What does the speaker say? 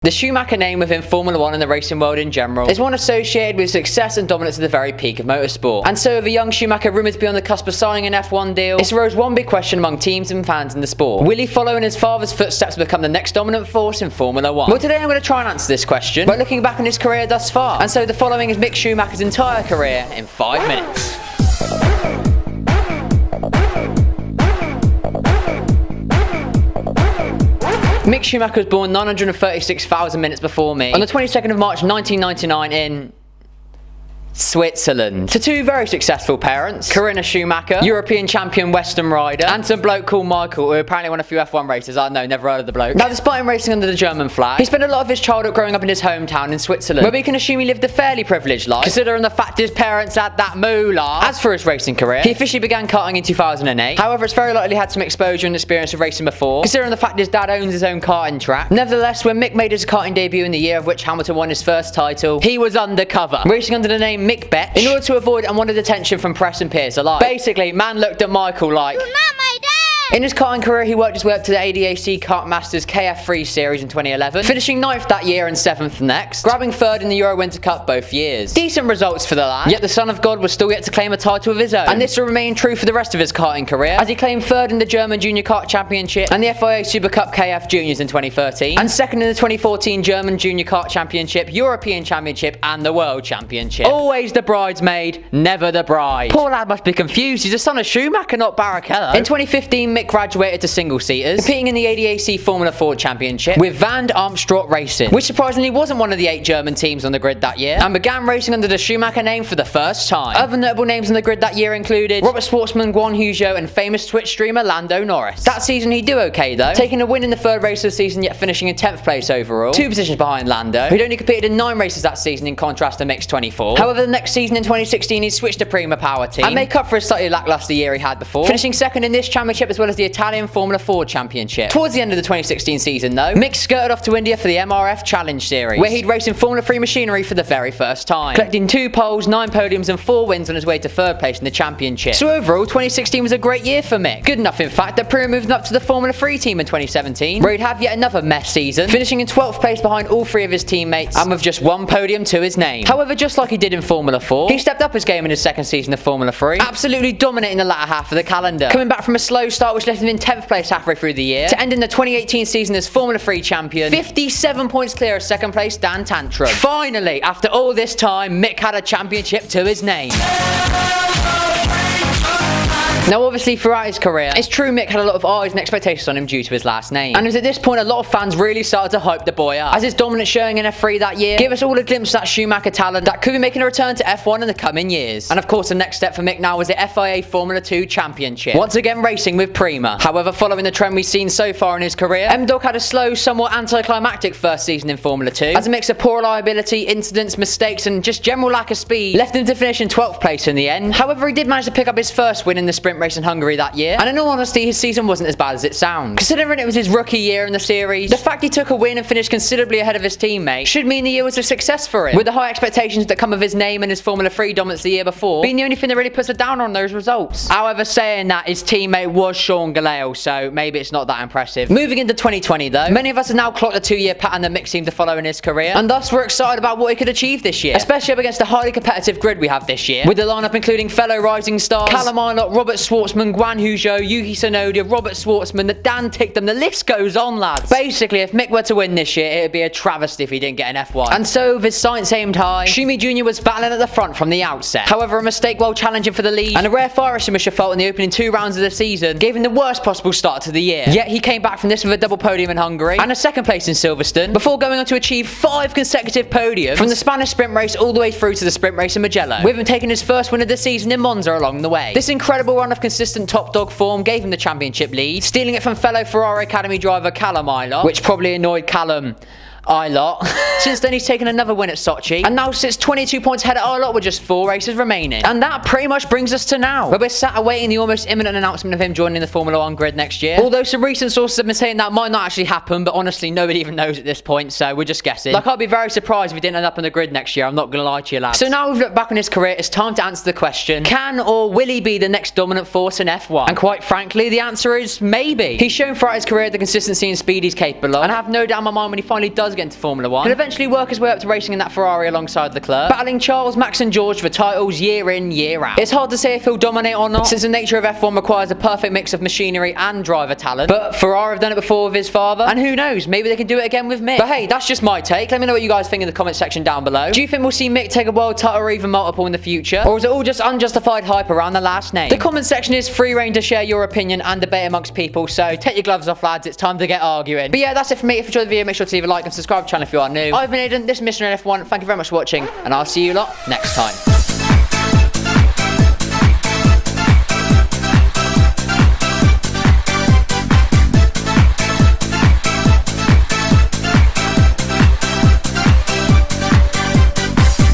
The Schumacher name within Formula 1 and the racing world in general is one associated with success and dominance at the very peak of motorsport. And so with a young Schumacher rumoured to be on the cusp of signing an F1 deal, this arose one big question among teams and fans in the sport. Will he follow in his father's footsteps to become the next dominant force in Formula 1? Well, today I'm going to try and answer this question by looking back on his career thus far. And so the following is Mick Schumacher's entire career in 5 minutes. Mick Schumacher was born 936,000 minutes before me on the 22nd of March 1999 in Switzerland. To two very successful parents, Corinna Schumacher, European champion Western rider, and some bloke called Michael, who apparently won a few F1 races. I know, never heard of the bloke. Now, despite him racing under the German flag, he spent a lot of his childhood growing up in his hometown in Switzerland, where we can assume he lived a fairly privileged life, considering the fact his parents had that moolah. As for his racing career, he officially began karting in 2008. However, it's very likely he had some exposure and experience of racing before, considering the fact his dad owns his own karting track. Nevertheless, when Mick made his karting debut in the year of which Hamilton won his first title, he was undercover, racing under the name Mick Betch, in order to avoid unwanted attention from press and peers alike. Basically, man looked at Michael like, "You're not my dad!" In his karting career, he worked his way up to the ADAC Kart Masters KF3 series in 2011, finishing 9th that year and 7th the next, grabbing 3rd in the Euro Winter Cup both years. Decent results for the lad, yet the son of God was still yet to claim a title of his own, and this will remain true for the rest of his karting career, as he claimed 3rd in the German Junior Kart Championship and the FIA Super Cup KF Juniors in 2013, and 2nd in the 2014 German Junior Kart Championship, European Championship, and the World Championship. Always the bridesmaid, never the bride. Poor lad must be confused, he's the son of Schumacher, not Barrichello. In 2015, Mick graduated to single-seaters, competing in the ADAC Formula 4 Championship with Van Armstrong Racing, which surprisingly wasn't one of the 8 German teams on the grid that year, and began racing under the Schumacher name for the first time. Other notable names on the grid that year included Robert Schwartzman, Guan Huzhou, and famous Twitch streamer Lando Norris. That season he'd do okay though, taking a win in the 3rd race of the season, yet finishing in 10th place overall, 2 positions behind Lando, who'd only competed in 9 races that season in contrast to Mick's 24. However, the next season in 2016 he switched to Prima Power Team and make up for his slightly lackluster year he had before, finishing 2nd in this championship as well as the Italian Formula 4 Championship. Towards the end of the 2016 season though, Mick skirted off to India for the MRF Challenge Series, where he'd race in Formula 3 machinery for the very first time, collecting 2 poles, 9 podiums and 4 wins on his way to 3rd place in the championship. So overall, 2016 was a great year for Mick. Good enough in fact that Prima moved up to the Formula 3 team in 2017, where he'd have yet another mess season, finishing in 12th place behind all 3 of his teammates and with just 1 podium to his name. However, just like he did in Formula 4, he stepped up his game in his 2nd season of Formula 3, absolutely dominating the latter half of the calendar, coming back from a slow start which left him in 10th place halfway through the year, to end in the 2018 season as Formula 3 champion, 57 points clear of 2nd place Dan Tantrum. Finally, after all this time, Mick had a championship to his name. Now obviously throughout his career, it's true Mick had a lot of eyes and expectations on him due to his last name, and it was at this point a lot of fans really started to hype the boy up, as his dominant showing in F3 that year gave us all a glimpse of that Schumacher talent that could be making a return to F1 in the coming years. And of course the next step for Mick now was the FIA Formula 2 Championship, once again racing with Prima. However, following the trend we've seen so far in his career, M-Dog had a slow, somewhat anticlimactic first season in Formula 2, as a mix of poor reliability, incidents, mistakes and just general lack of speed left him to finish in 12th place in the end. However, he did manage to pick up his first win in the sprint race in Hungary that year, and in all honesty his season wasn't as bad as it sounds. Considering it was his rookie year in the series, the fact he took a win and finished considerably ahead of his teammate should mean the year was a success for him, with the high expectations that come of his name and his Formula 3 dominance the year before being the only thing that really puts a down on those results. However, saying that, his teammate was Sean Galale, so maybe it's not that impressive. Moving into 2020 though, many of us have now clocked the 2-year pattern that Mick seemed to follow in his career, and thus we're excited about what he could achieve this year, especially up against the highly competitive grid we have this year, with the lineup including fellow rising stars Callum Ilott, Robert Schwartzman, Guan Huzhou, Yuki Tsunoda, Robert Schwartzman, the Dan Tickdom, the list goes on, lads. Basically, if Mick were to win this year, it would be a travesty if he didn't get an F1. And so, with his sights aimed high, Schumi Jr. was battling at the front from the outset. However, a mistake while challenging for the lead, and a rare fire extinguisher fault in the opening 2 rounds of the season, gave him the worst possible start to the year. Yet, he came back from this with a double podium in Hungary, and a 2nd place in Silverstone, before going on to achieve 5 consecutive podiums, from the Spanish sprint race all the way through to the sprint race in Mugello, with him taking his first win of the season in Monza along the way. This incredible run of consistent top dog form gave him the championship lead, stealing it from fellow Ferrari Academy driver Callum Ilott, which probably annoyed Callum Ilott. Since then he's taken another win at Sochi, and now sits 22 points ahead of Ilott with just 4 races remaining. And that pretty much brings us to now, where we're sat awaiting the almost imminent announcement of him joining the Formula 1 grid next year. Although some recent sources have been saying that might not actually happen, but honestly nobody even knows at this point, so we're just guessing. Like, I'd be very surprised if he didn't end up on the grid next year, I'm not gonna lie to you lads. So now we've looked back on his career, it's time to answer the question, can or will he be the next dominant force in F1? And quite frankly, the answer is maybe. He's shown throughout his career the consistency and speed he's capable of, and I have no doubt in my mind when he finally does does get into Formula 1. He'll eventually work his way up to racing in that Ferrari alongside Leclerc, battling Charles, Max and George for titles year in, year out. It's hard to say if he'll dominate or not, since the nature of F1 requires a perfect mix of machinery and driver talent, but Ferrari have done it before with his father, and who knows, maybe they can do it again with Mick. But hey, that's just my take. Let me know what you guys think in the comment section down below. Do you think we'll see Mick take a world title or even multiple in the future, or is it all just unjustified hype around the last name? The comment section is free reign to share your opinion and debate amongst people, so take your gloves off, lads, it's time to get arguing. But yeah, that's it for me. If you enjoyed the video, make sure to leave a like and subscribe to the channel if you are new. I've been Aiden, this is Mission F1, thank you very much for watching, and I'll see you lot next time.